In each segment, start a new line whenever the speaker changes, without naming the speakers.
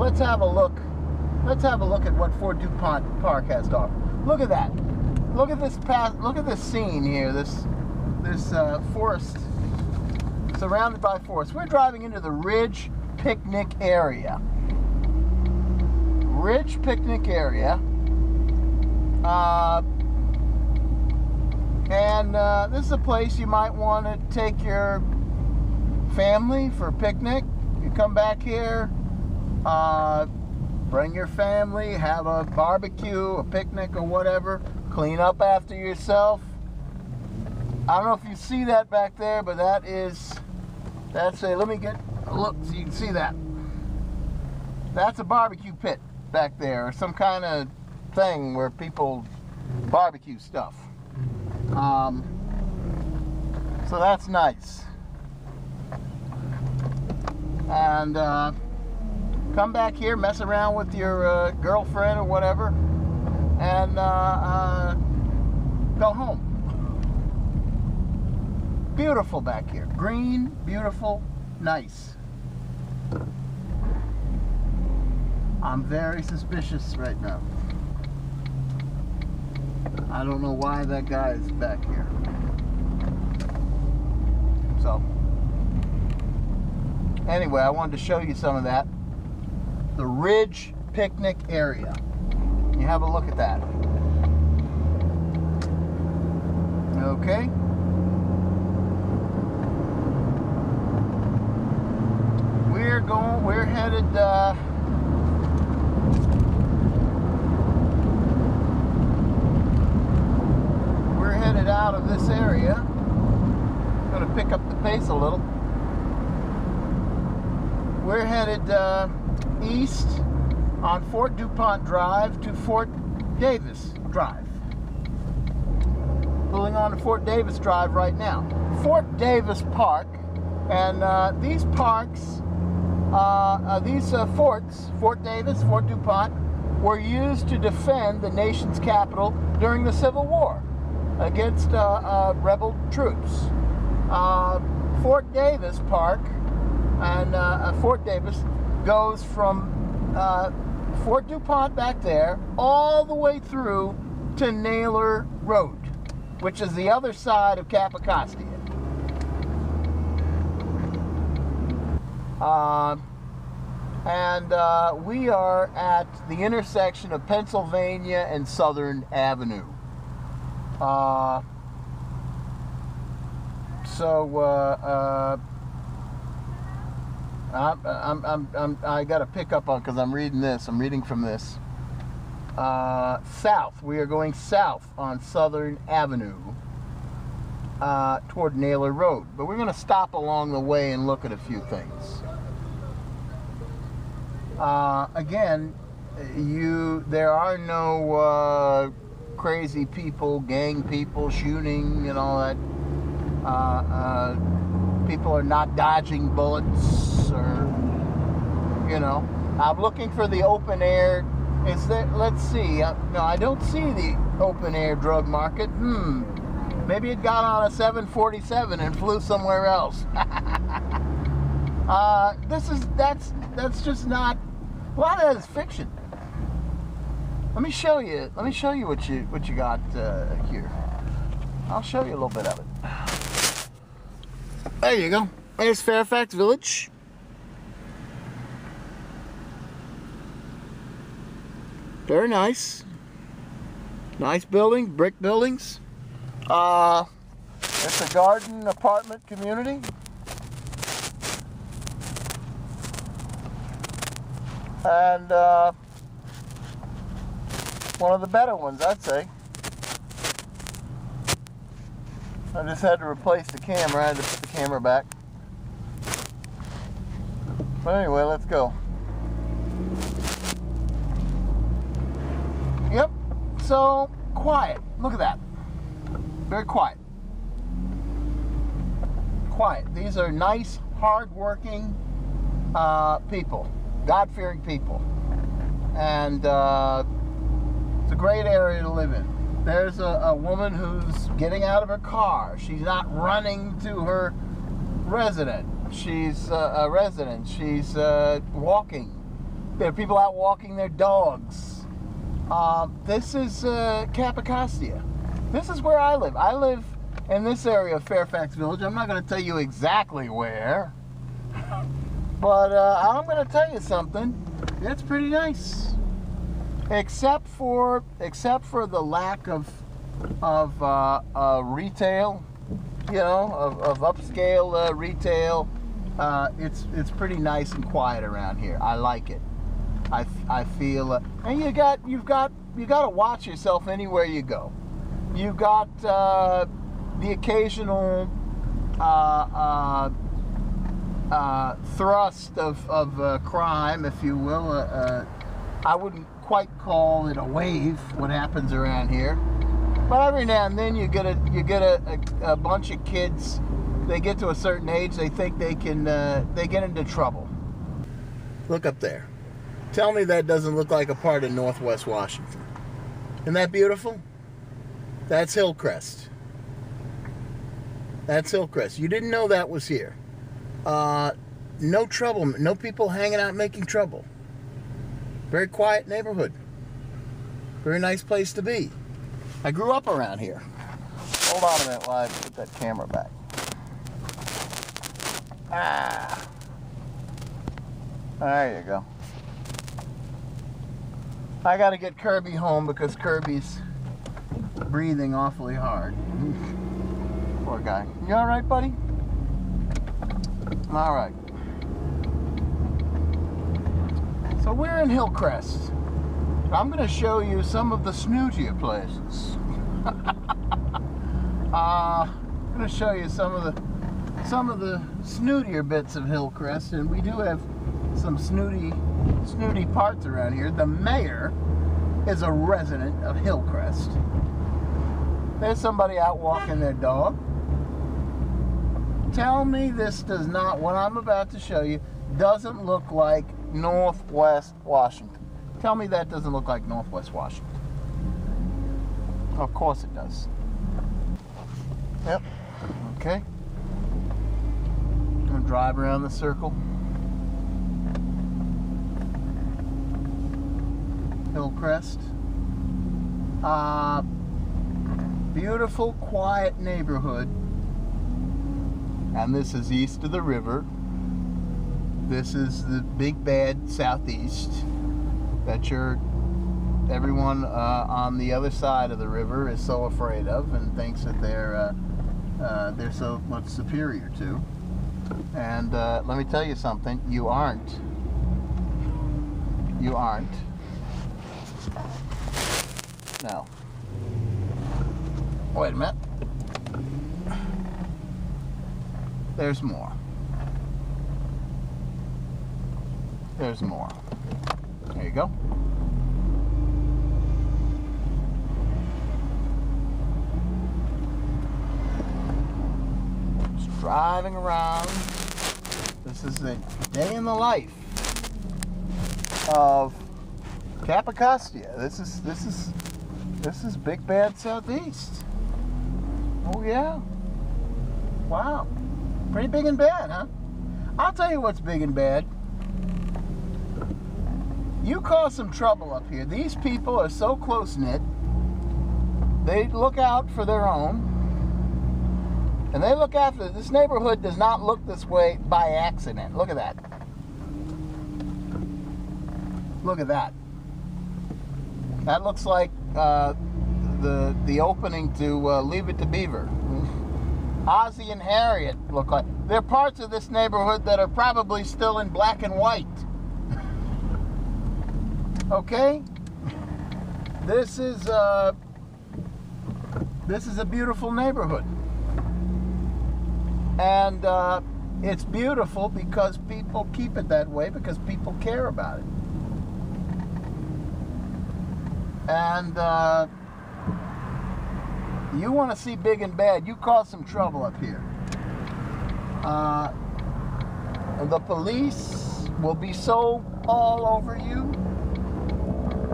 let's have a look. Let's have a look at what Fort DuPont Park has to offer. Look at that. Look at this path. Look at this scene here. This forest, surrounded by forest. We're driving into the Ridge Picnic area. Ridge Picnic area. This is a place you might want to take your family for a picnic. You come back here, bring your family, have a barbecue, a picnic or whatever, clean up after yourself. I don't know if you see that back there, but that's a, let me get a look so you can see that. That's a barbecue pit back there, or some kind of thing where people barbecue stuff. So that's nice. And come back here, mess around with your girlfriend or whatever, and go home. Beautiful back here. Green, beautiful, nice. I'm very suspicious right now. I don't know why that guy is back here. So, anyway, I wanted to show you some of that. The Ridge Picnic area. You have a look at that. Okay. We're headed, out of this area. I'm going to pick up the pace a little. We're headed east on Fort DuPont Drive to Fort Davis Drive. Pulling on to Fort Davis Drive right now. Fort Davis Park, and these parks, forts, Fort Davis, Fort DuPont, were used to defend the nation's capital during the Civil War against rebel troops. Fort Davis Park and Fort Davis goes from Fort DuPont back there all the way through to Naylor Road, which is the other side of Capicostia. We are at the intersection of Pennsylvania and Southern Avenue. I got to pick up on, because I'm reading this. I'm reading from this. South. We are going south on Southern Avenue toward Naylor Road. But we're going to stop along the way and look at a few things. Again, there are no crazy people, gang people shooting and all that. People are not dodging bullets, or, you know. I'm looking for the open air. Is there? Let's see. No, I don't see the open air drug market. Maybe it got on a 747 and flew somewhere else. That's just not. A lot of that is fiction. Let me show you what you got here. I'll show you a little bit of it. There you go. There's Fairfax Village. Very nice. Nice building, brick buildings. It's a garden apartment community. And one of the better ones, I'd say. I just had to replace the camera. I had to put the camera back. But anyway, let's go. Yep. So, quiet. Look at that. Very quiet. Quiet. These are nice, hard-working people. God-fearing people. And it's a great area to live in. There's a woman who's getting out of her car. She's not running to her residence. She's walking There are people out walking their dogs. This is Capicostia. This is where I live. I live in this area of Fairfax Village. I'm not going to tell you exactly where, but I'm going to tell you something. It's pretty nice, except for the lack of retail, you know, of upscale retail. It's pretty nice and quiet around here. I like it. I feel, and you've got to watch yourself anywhere you go. You've got the occasional thrust of crime, if you will. I wouldn't quite call it a wave, what happens around here, but every now and then you get a bunch of kids. They get to a certain age, they think they get into trouble. Look up there. Tell me that doesn't look like a part of Northwest Washington. Isn't that beautiful? That's Hillcrest. That's Hillcrest. You didn't know that was here. No trouble. No people hanging out making trouble. Very quiet neighborhood. Very nice place to be. I grew up around here. Hold on a minute while I put that camera back. There you go. I got to get Kirby home because Kirby's breathing awfully hard. Poor guy. You all right, buddy? All right. So we're in Hillcrest. I'm going to show you some of the snootier places. I'm going to show you some of the snootier bits of Hillcrest, and we do have some snooty parts around here. The mayor is a resident of Hillcrest. There's somebody out walking their dog. Tell me this does not, what I'm about to show you, doesn't look like Northwest Washington. Tell me that doesn't look like Northwest Washington. Of course it does. Yep. Okay. I'm gonna drive around the circle. Hillcrest. Beautiful, quiet neighborhood. And this is east of the river. This is the big bad southeast that everyone on the other side of the river is so afraid of and thinks that they're so much superior to. And let me tell you something, you aren't. You aren't. No. Wait a minute. There's more. There's more. There you go. Just driving around. This is the day in the life of Capicostia. This is big bad southeast. Oh yeah. Wow. Pretty big and bad, huh? I'll tell you what's big and bad. You cause some trouble up here. These people are so close-knit. They look out for their own. And they look after, this neighborhood does not look this way by accident. Look at that. Look at that. That looks like the opening to Leave It to Beaver. Ozzie and Harriet look like. There are parts of this neighborhood that are probably still in black and white. Okay? This is a beautiful neighborhood. And it's beautiful because people keep it that way, because people care about it. And you want to see big and bad, you cause some trouble up here. The police will be so all over you.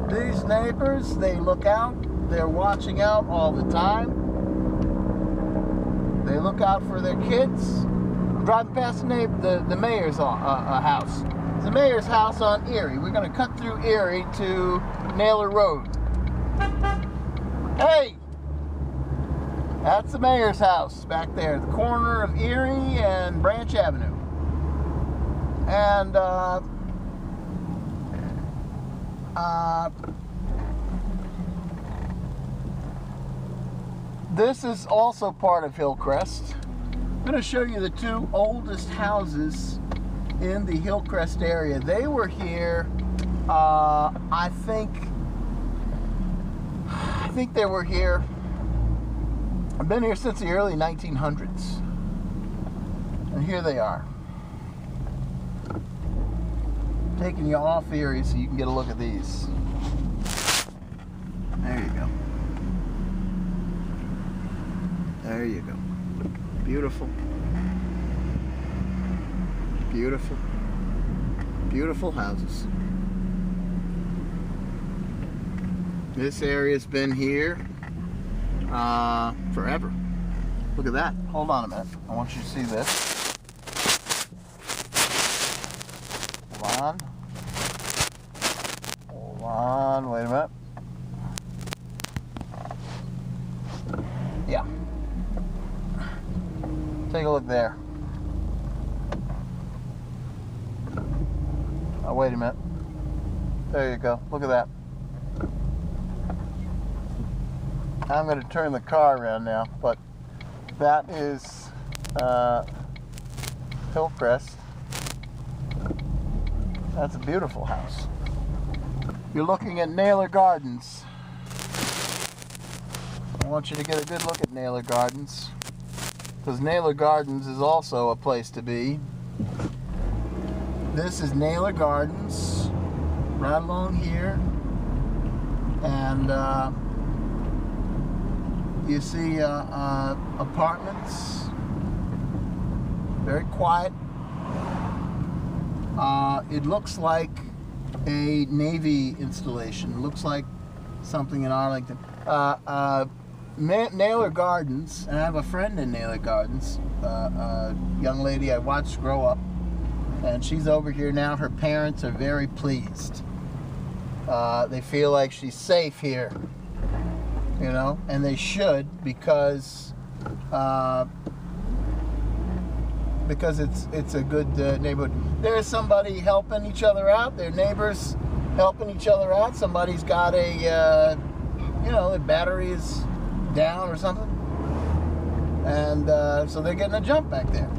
These neighbors, they look out, they're watching out all the time. They look out for their kids. I'm driving past the mayor's house. It's the mayor's house on Erie. We're going to cut through Erie to Naylor Road. Hey! That's the mayor's house back there, the corner of Erie and Branch Avenue. And this is also part of Hillcrest. I'm going to show you the two oldest houses in the Hillcrest area. They were here, I think they were here. I've been here since the early 1900s. And here they are. Taking you off Erie so you can get a look at these. There you go. There you go. Beautiful. Beautiful. Beautiful houses. This area's been here forever. Look at that. Hold on a minute. I want you to see this. Hold on. Hold on. Wait a minute. Yeah. Take a look there. Oh, wait a minute. There you go. Look at that. I'm going to turn the car around now, but that is Hillcrest. That's a beautiful house. You're looking at Naylor Gardens. I want you to get a good look at Naylor Gardens, because Naylor Gardens is also a place to be. This is Naylor Gardens, right along here, and you see apartments, very quiet. It looks like a Navy installation. It looks like something in Arlington. Naylor Gardens, and I have a friend in Naylor Gardens, a young lady I watched grow up, and she's over here now. Her parents are very pleased. They feel like she's safe here, you know, and they should, because it's a good neighborhood. There's somebody helping each other out. Their neighbors helping each other out. Somebody's got a, you know, the battery is down or something, and so they're getting a jump back there.